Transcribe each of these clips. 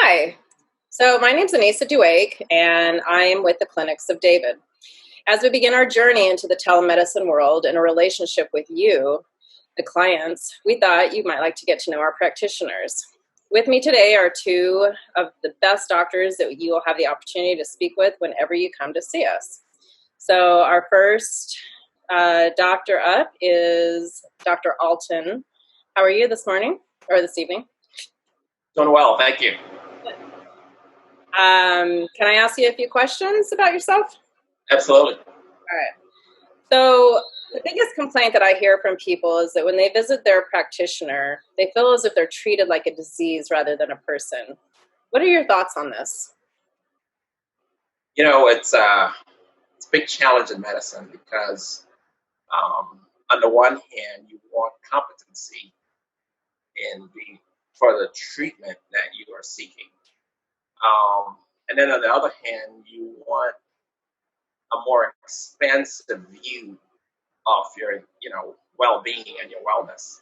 Hi. So my name's Anissa Duake, and I am with the Clinics of David. As we begin our journey into the telemedicine world and a relationship with you, the clients, we thought you might like to get to know our practitioners. With me today are two of the best doctors that you will have the opportunity to speak with whenever you come to see us. So our first doctor up is Dr. Alton. How are you this morning or this evening? Doing well, thank you. Can I ask you a few questions about yourself? Absolutely. All right. So the biggest complaint that I hear from people is that when they visit their practitioner, they feel as if they're treated like a disease rather than a person. What are your thoughts on this? You know, it's a big challenge in medicine because, on the one hand, you want competency for the treatment that you are seeking, and then on the other hand, you want a more expansive view of your, well-being and your wellness.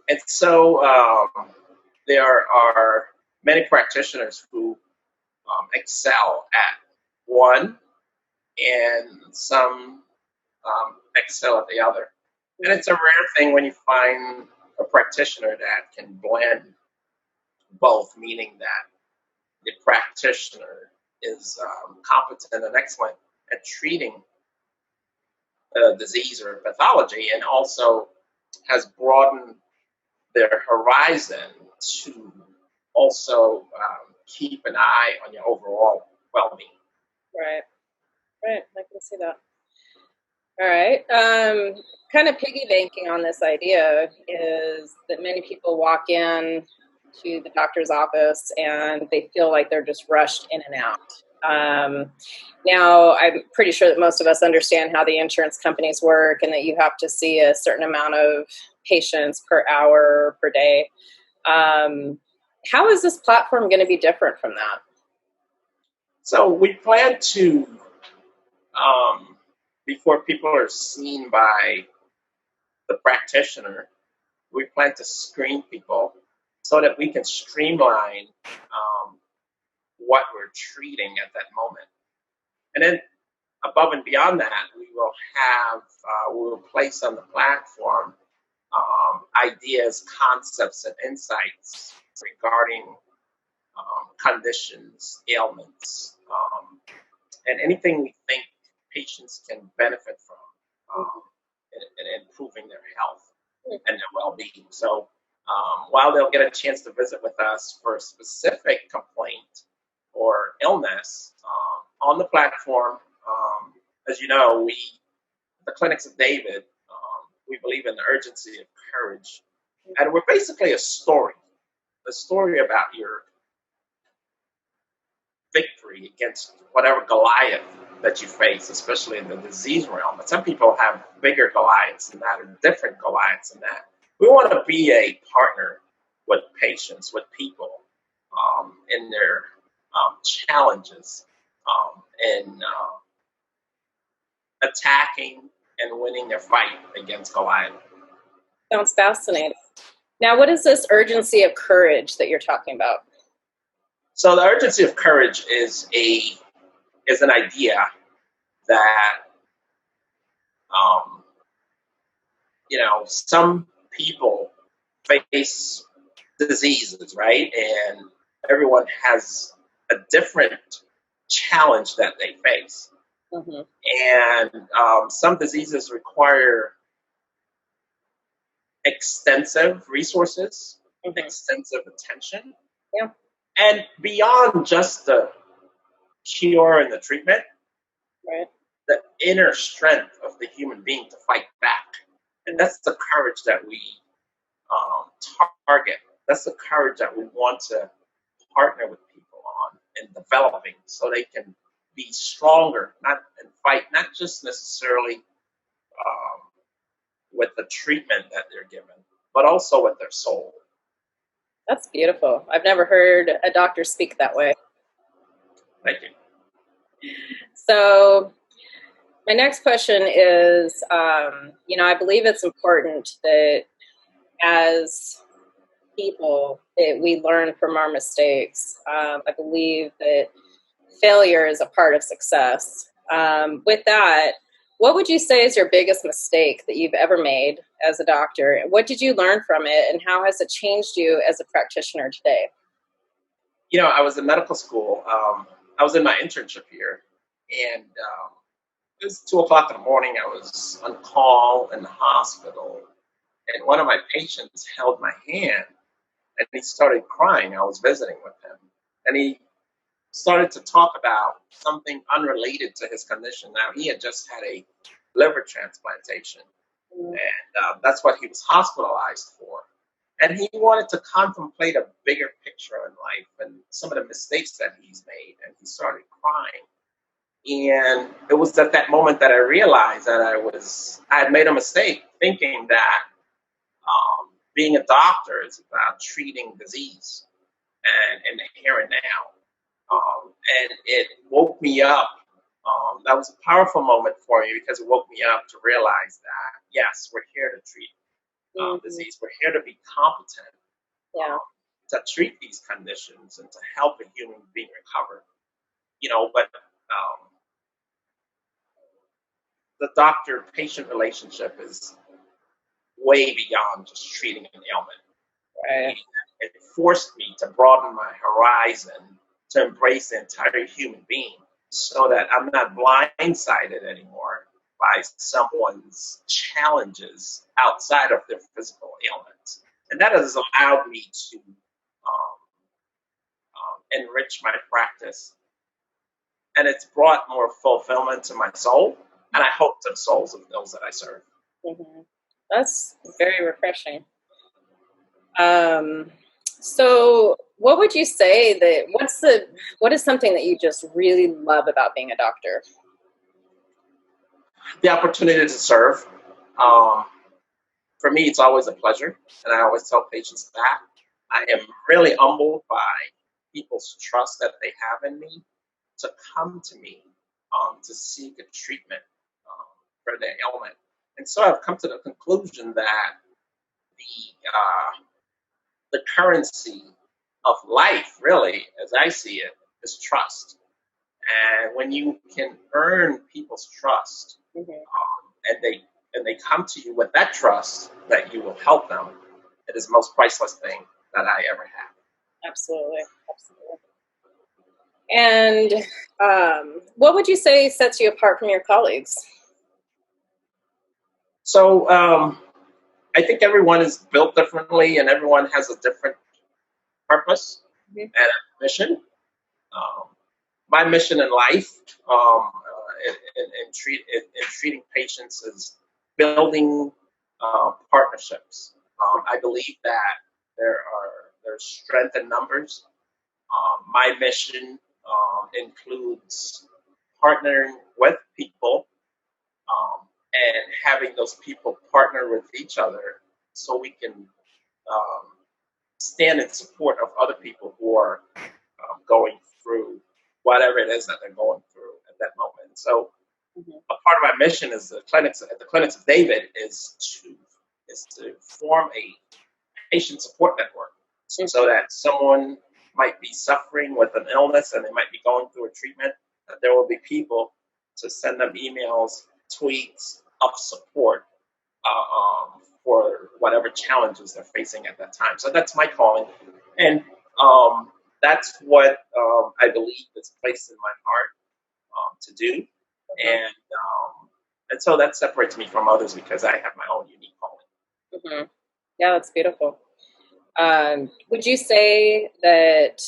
And so there are many practitioners who excel at one, and some excel at the other. And it's a rare thing when you find a practitioner that can blend both, meaning that the practitioner is competent and excellent at treating a disease or pathology, and also has broadened their horizon to also keep an eye on your overall well-being. Right. I can see that. All right. Kind of piggybacking on this idea is that many people walk in to the doctor's office and they feel like they're just rushed in and out. Now, I'm pretty sure that most of us understand how the insurance companies work and that you have to see a certain amount of patients per hour, per day. How is this platform going to be different from that? So we plan to, before people are seen by the practitioner, we plan to screen people so that we can streamline what we're treating at that moment. And then above and beyond that, we will place on the platform ideas, concepts, and insights regarding conditions, ailments, and anything we think patients can benefit from in improving their health and their well-being. So while they'll get a chance to visit with us for a specific complaint or illness on the platform, as you know, the Clinics of David, we believe in the urgency of courage. And we're basically a story about your victory against whatever Goliath that you face, especially in the disease realm. But some people have bigger Goliaths than that, or different Goliaths than that. We want to be a partner with patients, with people in their challenges, in attacking and winning their fight against Goliath. Sounds fascinating. Now, what is this urgency of courage that you're talking about? So the urgency of courage is an idea that some people face diseases, right? And everyone has a different challenge that they face. Mm-hmm. And some diseases require extensive resources, extensive attention. Yeah. And beyond just the cure and the treatment, right, the inner strength of the human being to fight back. And that's the courage that we target. That's the courage that we want to partner with people on in developing so they can be stronger, and fight, not just necessarily with the treatment that they're given, but also with their soul. That's beautiful. I've never heard a doctor speak that way. Thank you. So my next question is, I believe it's important that as people that we learn from our mistakes. I believe that failure is a part of success. With that, what would you say is your biggest mistake that you've ever made as a doctor? What did you learn from it, and how has it changed you as a practitioner today? I was in medical school. I was in my internship year, and it was 2 o'clock in the morning. I was on call in the hospital, and one of my patients held my hand, and he started crying. I was visiting with him, and he started to talk about something unrelated to his condition. Now, he had just had a liver transplantation, and that's what he was hospitalized for. And he wanted to contemplate a bigger picture in life and some of the mistakes that he's made, and he started crying. And it was at that moment that I realized that I had made a mistake thinking that being a doctor is about treating disease and in the here and now. And it woke me up. That was a powerful moment for me because it woke me up to realize that, yes, we're here to treat disease. We're here to be competent Yeah. to treat these conditions and to help a human being recover. But the doctor-patient relationship is way beyond just treating an ailment. Right. It forced me to broaden my horizon to embrace the entire human being so that I'm not blindsided anymore by someone's challenges outside of their physical ailments. And that has allowed me to enrich my practice. And it's brought more fulfillment to my soul, and I hope to the souls of those that I serve. Mm-hmm. That's very refreshing. So what would you say that what is something that you just really love about being a doctor? The opportunity to serve. For me, it's always a pleasure, and I always tell patients that. I am really humbled by people's trust that they have in me to come to me to seek a treatment for their ailment. And so I've come to the conclusion that the currency of life, really, as I see it, is trust. And when you can earn people's trust, and they come to you with that trust that you will help them, it is the most priceless thing that I ever had. Absolutely, absolutely. And what would you say sets you apart from your colleagues? So I think everyone is built differently, and everyone has a different purpose and a mission. Um, my mission in life, in treating patients, is building partnerships. I believe that there's strength in numbers. My mission includes partnering with people and having those people partner with each other so we can um, stand in support of other people who are going through whatever it is that they're going through at that moment. So a part of my mission is the clinics of David is to form a patient support network so that someone might be suffering with an illness and they might be going through a treatment, that there will be people to send them emails, tweets of support for whatever challenges they're facing at that time. So that's my calling. And that's what I believe is placed in my heart to do. And so that separates me from others because I have my own unique calling. Mm-hmm. Yeah, that's beautiful. Would you say that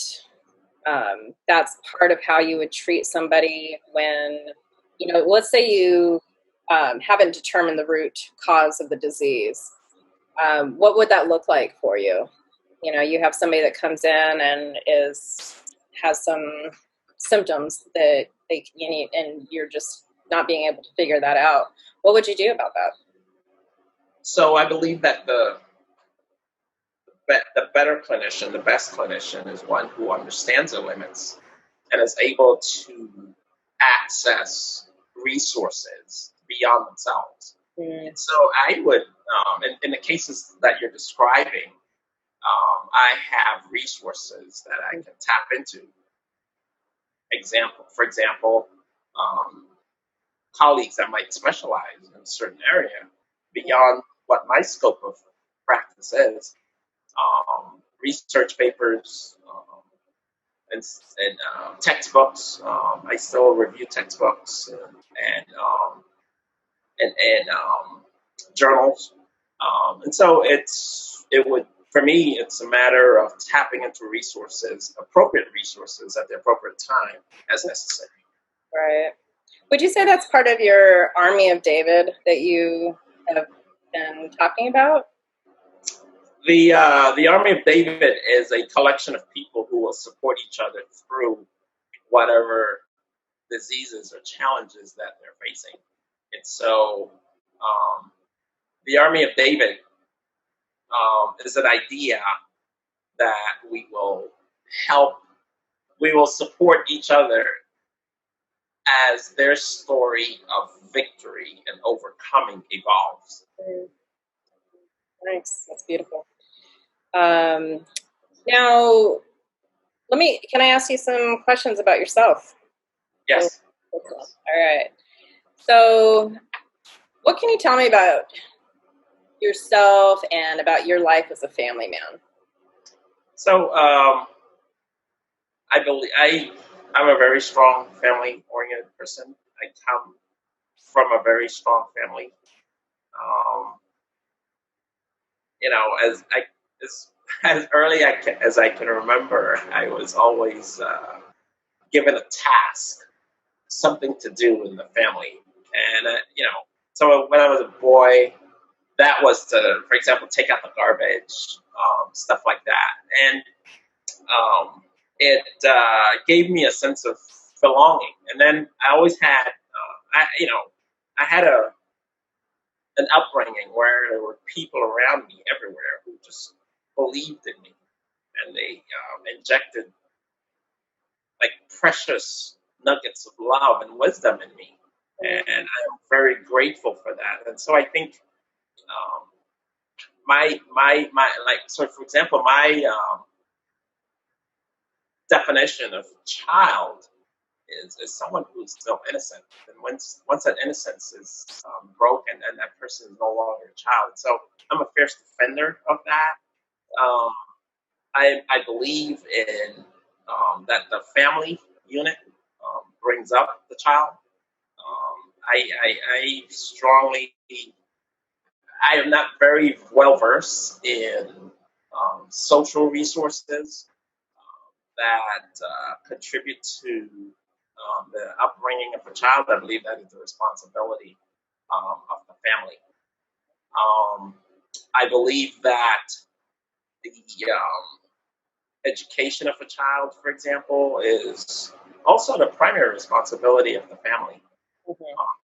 that's part of how you would treat somebody when, let's say you haven't determined the root cause of the disease? What would that look like for you? You have somebody that comes in and has some symptoms that you need, and you're just not being able to figure that out. What would you do about that? So I believe that the better clinician, the best clinician, is one who understands the limits and is able to access resources beyond themselves. And so I would, in the cases that you're describing, I have resources that I can tap into. For example, um, colleagues that might specialize in a certain area beyond what my scope of practice is. Research papers and textbooks. I still review textbooks and journals. And so it would for me it's a matter of tapping into resources, appropriate resources at the appropriate time as necessary. Right. Would you say that's part of your Army of David that you have been talking about? The Army of David is a collection of people who will support each other through whatever diseases or challenges that they're facing. And so the Army of David is an idea that help, we will support each other as their story of victory and overcoming evolves. Mm, nice. That's beautiful. Now, can I ask you some questions about yourself? Yes. All right. So, what can you tell me about yourself and about your life as a family man? So I'm a very strong family-oriented person. I come from a very strong family. Um, as I as early as I can remember, I was always given a task, something to do in the family, and so when I was a boy, that was to, for example, take out the garbage, stuff like that, and it gave me a sense of belonging. And then I always had, I had an upbringing where there were people around me everywhere who just believed in me, and they injected like precious nuggets of love and wisdom in me, and I'm very grateful for that. And so I think um, my like so for example my definition of child is someone who's still innocent. And once that innocence is broken, then that person is no longer a child. So I'm a fierce defender of that. Um, I believe in that the family unit brings up the child. I strongly, I am not very well versed in social resources that contribute to the upbringing of a child. I believe that is the responsibility of the family. Um, I believe that the education of a child, for example, is also the primary responsibility of the family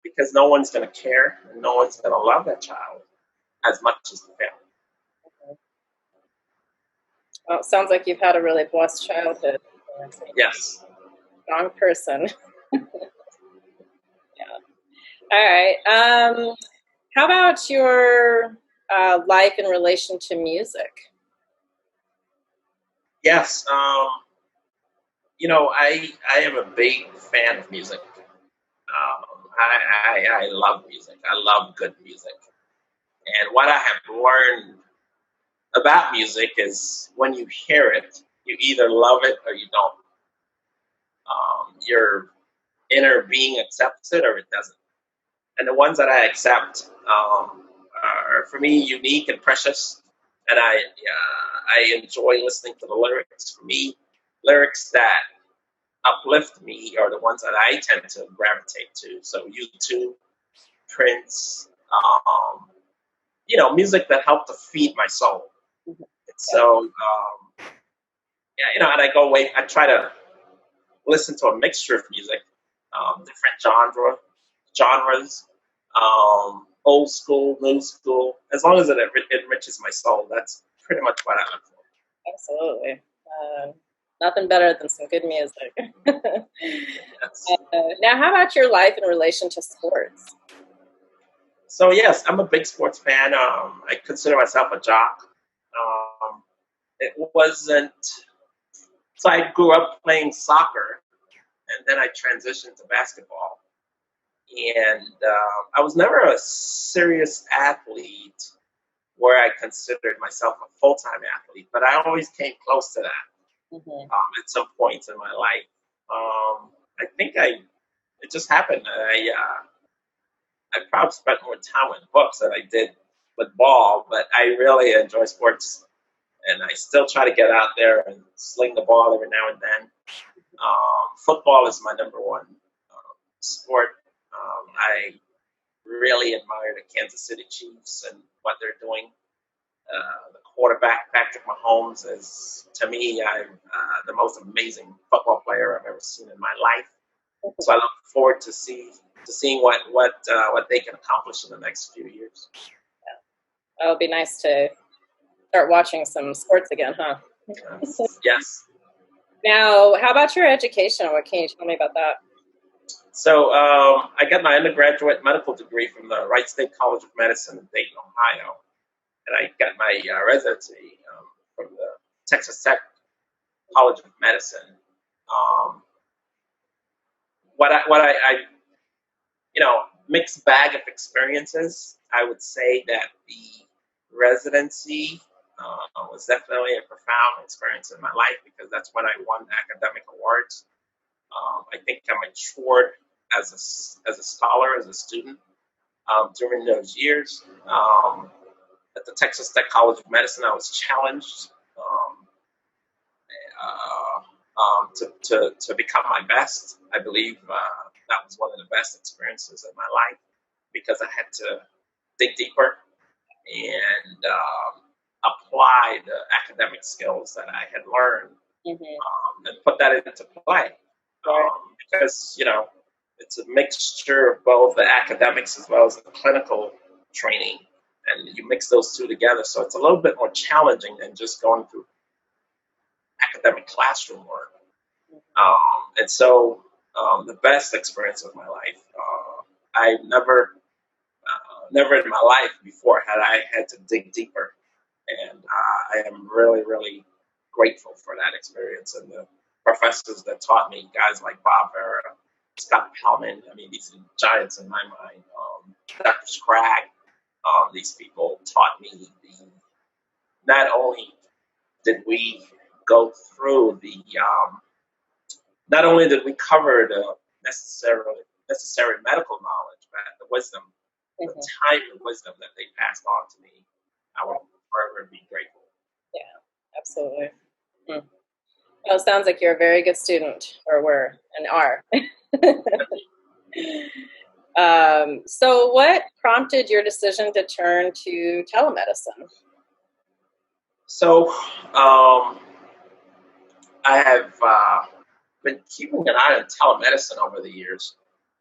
because no one's going to care and no one's going to love that child as much as the family. Well, it sounds like you've had a really blessed childhood. Yes. Strong person. Yeah. All right. How about your life in relation to music? Yes. I am a big fan of music. I love music. I love good music. And what I have learned about music is when you hear it, you either love it or you don't. Your inner being accepts it or it doesn't. And the ones that I accept are, for me, unique and precious. And I enjoy listening to the lyrics. For me, lyrics that uplift me are the ones that I tend to gravitate to. So YouTube, Prince, music that helped to feed my soul. So, and I go away. I try to listen to a mixture of music, different genres, old school, new school. As long as it enriches my soul, that's pretty much what I look for. Absolutely. Nothing better than some good music. Yes. Now, how about your life in relation to sports? So yes, I'm a big sports fan. I consider myself a jock. Um, it wasn't. So I grew up playing soccer, and then I transitioned to basketball. And I was never a serious athlete where I considered myself a full time athlete, but I always came close to that Mm-hmm. at some points in my life. I think it just happened that I probably spent more time with books than I did with ball, but I really enjoy sports and I still try to get out there and sling the ball every now and then. Football is my number one sport. I really admire the Kansas City Chiefs and what they're doing. The quarterback, Patrick Mahomes, is to me the most amazing football player I've ever seen in my life. So I look forward to seeing what they can accomplish in the next few years. It would be nice to start watching some sports again, huh? Yes. Now, how about your education? What can you tell me about that? So I got my undergraduate medical degree from the Wright State College of Medicine in Dayton, Ohio, and I got my residency from the Texas Tech College of Medicine. Um, what I mixed bag of experiences. I would say that the residency was definitely a profound experience in my life because that's when I won academic awards. I think I matured as a scholar, as a student during those years. At the Texas Tech College of Medicine, I was challenged to become my best. I believe that was one of the best experiences of my life because I had to dig deeper and apply the academic skills that I had learned Mm-hmm. and put that into play. Right. Because, it's a mixture of both the academics as well as the clinical training. And you mix those two together. So it's a little bit more challenging than just going through academic classroom work. And so the best experience of my life, I never in my life before had I had to dig deeper. And I am really, really grateful for that experience and the professors that taught me, guys like Bob Vera, Scott Palman. I mean, these are giants in my mind. Dr. Scragg, these people taught me not only did we go through not only did we cover the necessary medical knowledge, but the wisdom, the Mm-hmm. time and wisdom that they passed on to me, I will forever be grateful. Yeah, absolutely. Hmm. Well, it sounds like you're a very good student, or were and are. So, what prompted your decision to turn to telemedicine? So, I have been keeping an eye on telemedicine over the years,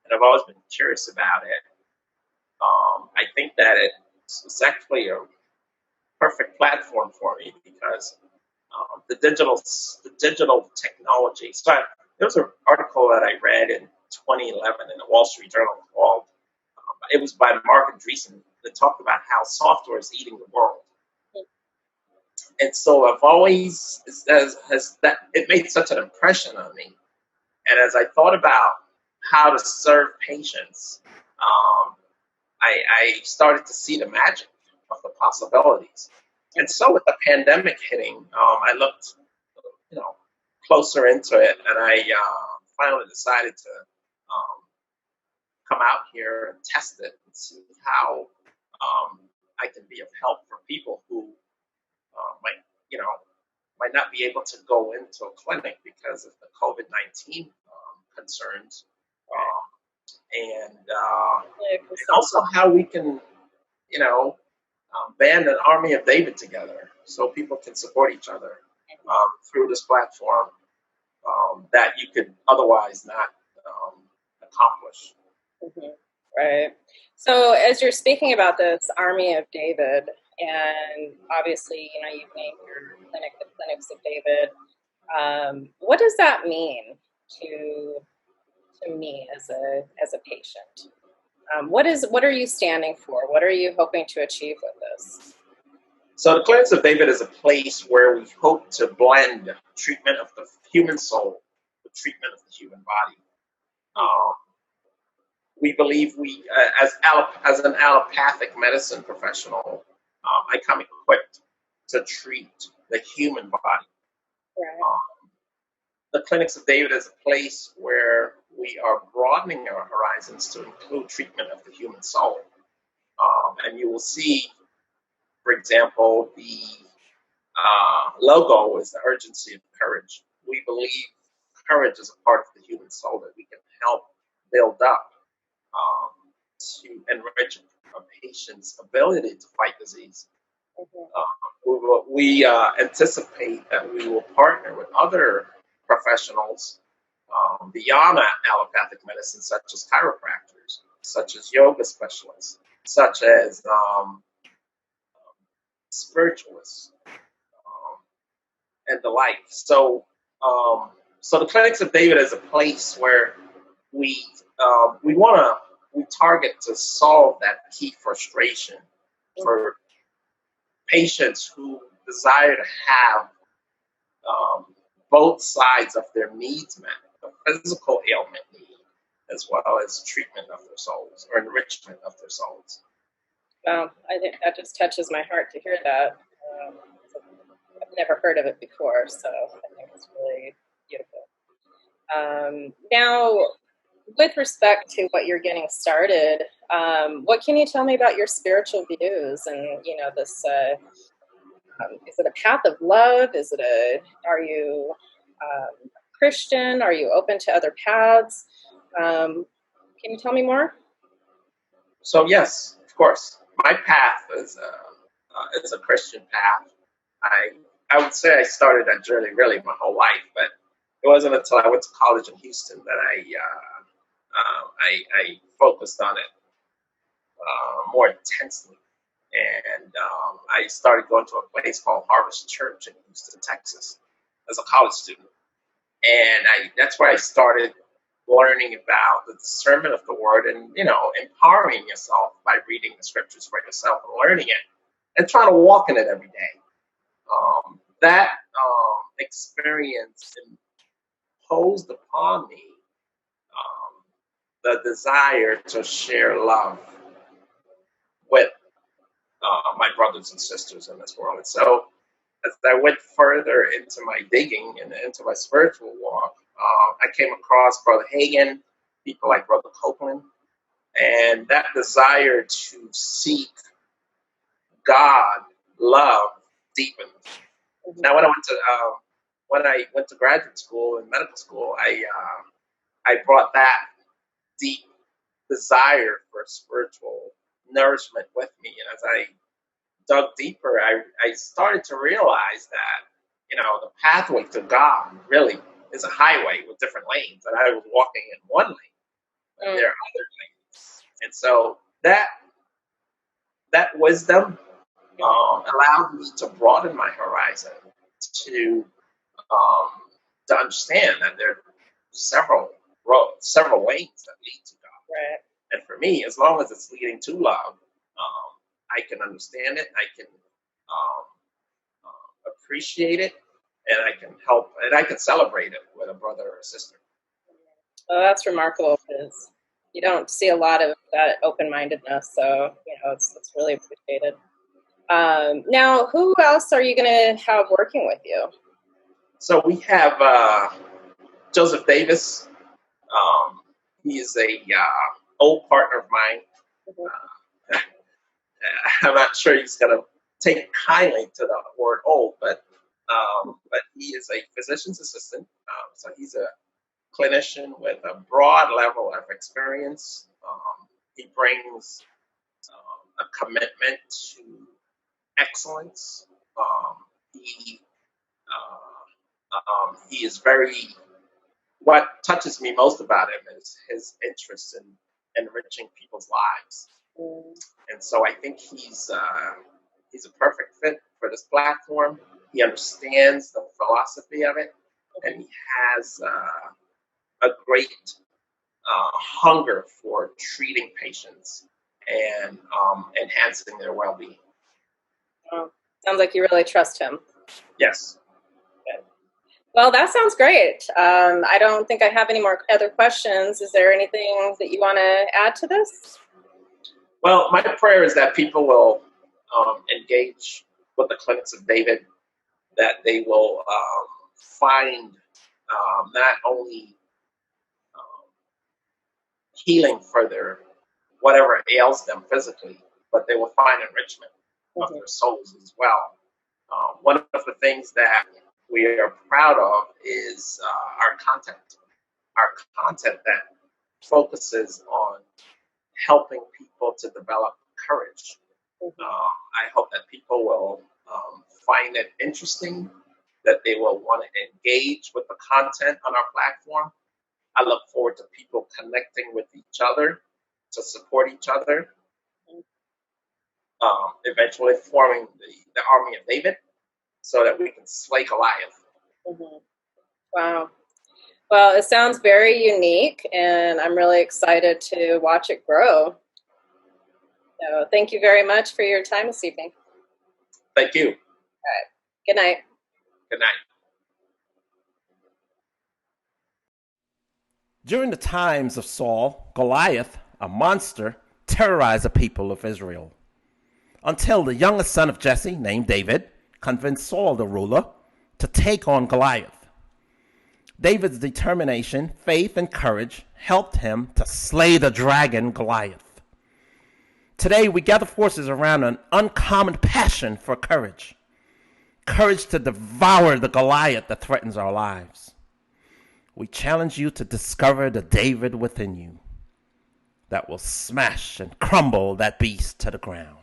and I've always been curious about it. I think that it's actually a perfect platform for me because the digital technology. So there was an article that I read in 2011 in the Wall Street Journal called. It was by Mark Andreessen that talked about how software is eating the world. And so I've always has that it made such an impression on me. And as I thought about how to serve patients, I started to see the magic of the possibilities. And so with the pandemic hitting, I looked, you know, closer into it, and I finally decided to um, come out here and test it and see how I can be of help for people who might, you know, might not be able to go into a clinic because of the COVID-19 concerns, and also how we can, band an army of David together so people can support each other through this platform that you could otherwise not accomplish. Mm-hmm. Right. So, as you're speaking about this Army of David, and obviously, you've named your clinic the Clinics of David. What does that mean to me as a patient? What are you standing for? What are you hoping to achieve with this? So the Clinics of David is a place where we hope to blend treatment of the human soul with treatment of the human body. Um, we believe as an allopathic medicine professional, I come equipped to treat the human body. Right. Um, the Clinics of David is a place where we are broadening our horizons to include treatment of the human soul. And you will see, for example, the logo is the urgency of courage. We believe courage is a part of the human soul that we can help build up um, to enrich a patient's ability to fight disease. Mhm. We anticipate that we will partner with other professionals beyond allopathic medicine, such as chiropractors, such as yoga specialists, such as spiritualists, and the like. So the Clinics of David is a place where we we target to solve that key frustration for patients who desire to have um, both sides of their needs met, the physical ailment need, as well as treatment of their souls or enrichment of their souls. I think that just touches my heart to hear that. Um, I've never heard of it before, so I think it's really beautiful. Now, with respect to what you're getting started, what can you tell me about your spiritual views and this? Is it a path of love? Are you Christian? Are you open to other paths? Um, can you tell me more? So yes, of course, my path is a Christian path. I I would say I started that journey really my whole life, but it wasn't until I went to college in Houston that I focused on it more intensely. And I started going to a place called Harvest Church in Houston, Texas, as a college student. And that's where I started learning about the discernment of the word and, empowering yourself by reading the scriptures for yourself and learning it and trying to walk in it every day. That experience imposed upon me the desire to share love with my brothers and sisters in this world. And so as I went further into my digging and into my spiritual walk, I came across Brother Hagen, people like Brother Copeland, and that desire to seek God, love, deepened. Now, when I went to graduate school and medical school, I brought that deep desire for spiritual nourishment with me, and as I dug deeper, I started to realize that, the pathway to God really is a highway with different lanes. And I was walking in one lane, and Mm, there are other lanes. And so that wisdom mhm. allowed me to broaden my horizon to um, to understand that there are several roads, several lanes that lead to God. Right. And for me, as long as it's leading to love, I can understand it. I can appreciate it, and I can help, and I can celebrate it with a brother or a sister. Well, that's remarkable because you don't see a lot of that open-mindedness. So it's really appreciated. Now, who else are you going to have working with you? So we have Joseph Davis. Um, he is a old partner of mine. Mhm. Uh, I'm not sure he's going to take kindly to the word old, but he is a physician's assistant. So he's a clinician with a broad level of experience. He brings a commitment to excellence. Um, he he is very. What touches me most about him is his interest in enriching people's lives, Mm, and so I think he's a perfect fit for this platform. He understands the philosophy of it, and he has a great hunger for treating patients and enhancing their well-being. well, Sounds like you really trust him. Yes. Good. Well, that sounds great. I don't think I have any more other questions. Is there anything that you want to add to this? Well, my prayer is that people will engage with the clinics of David, that they will find not only um, healing for their whatever ails them physically, but they will find enrichment of Mm-hmm. their souls as well. One of the things that we are proud of is our content that focuses on helping people to develop courage. Mm-hmm. I hope that people will find it interesting, that they will want to engage with the content on our platform. I look forward to people connecting with each other to support each other, eventually forming the army of David so that we can slay Goliath. Mm-hmm. Wow. Well, it sounds very unique, and I'm really excited to watch it grow. So, thank you very much for your time this evening. Thank you. All right. Good night. Good night. During the times of Saul, Goliath, a monster, terrorized the people of Israel, until the youngest son of Jesse, named David, convinced Saul, the ruler, to take on Goliath. David's determination, faith, and courage helped him to slay the dragon Goliath. Today, we gather forces around an uncommon passion for courage. Courage to devour the Goliath that threatens our lives. We challenge you to discover the David within you that will smash and crumble that beast to the ground.